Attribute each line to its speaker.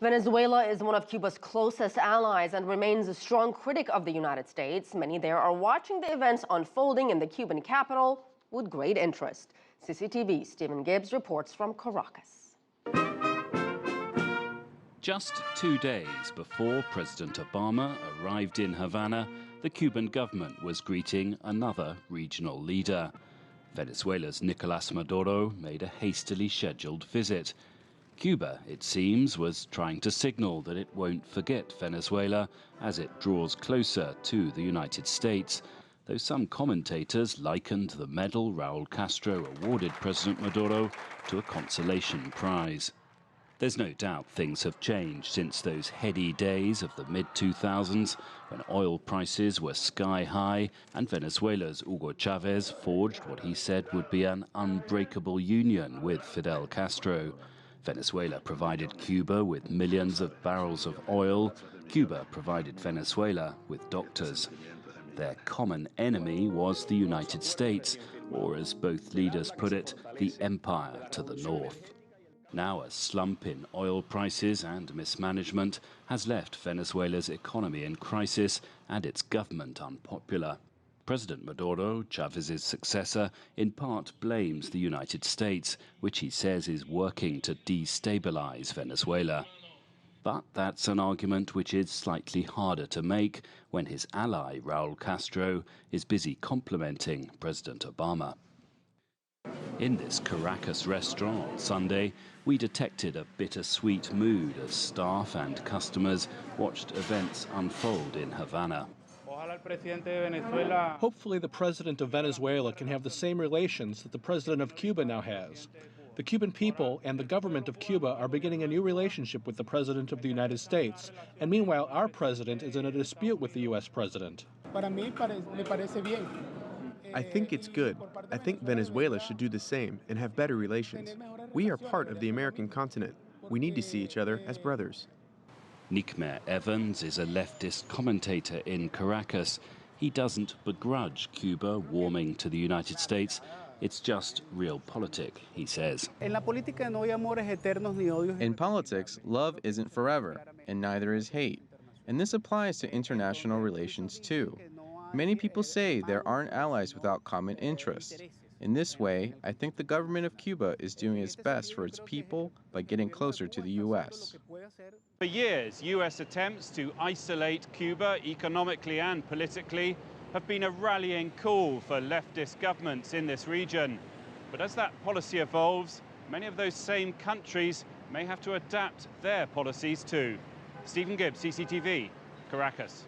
Speaker 1: Venezuela is one of Cuba's closest allies and remains a strong critic of the United States. Many there are watching the events unfolding in the Cuban capital with great interest. CCTV's Stephen Gibbs reports from Caracas.
Speaker 2: Just 2 days before President Obama arrived in Havana, the Cuban government was greeting another regional leader. Venezuela's Nicolás Maduro made a hastily scheduled visit. Cuba, it seems, was trying to signal that it won't forget Venezuela as it draws closer to the United States, though some commentators likened the medal Raúl Castro awarded President Maduro to a consolation prize. There's no doubt things have changed since those heady days of the mid-2000s when oil prices were sky high and Venezuela's Hugo Chávez forged what he said would be an unbreakable union with Fidel Castro. Venezuela provided Cuba with millions of barrels of oil. Cuba provided Venezuela with doctors. Their common enemy was the United States, or as both leaders put it, the empire to the north. Now a slump in oil prices and mismanagement has left Venezuela's economy in crisis and its government unpopular. President Maduro, Chávez's successor, in part blames the United States, which he says is working to destabilize Venezuela. But that's an argument which is slightly harder to make when his ally, Raúl Castro, is busy complimenting President Obama. In this Caracas restaurant on Sunday, we detected a bittersweet mood as staff and customers watched events unfold in Havana.
Speaker 3: Hopefully the president of Venezuela can have the same relations that the president of Cuba now has. The Cuban people and the government of Cuba are beginning a new relationship with the president of the United States, and meanwhile our president is in a dispute with the U.S. president.
Speaker 4: I think it's good. I think Venezuela should do the same and have better relations. We are part of the American continent. We need to see each other as brothers.
Speaker 2: Nikmer Evans is a leftist commentator in Caracas. He doesn't begrudge Cuba warming to the United States. It's just realpolitik, he says.
Speaker 5: In politics, love isn't forever, and neither is hate. And this applies to international relations too. Many people say there aren't allies without common interests. In this way, I think the government of Cuba is doing its best for its people by getting closer to the U.S.
Speaker 6: For years, U.S. attempts to isolate Cuba economically and politically have been a rallying call for leftist governments in this region. But as that policy evolves, many of those same countries may have to adapt their policies too. Stephen Gibbs, CCTV, Caracas.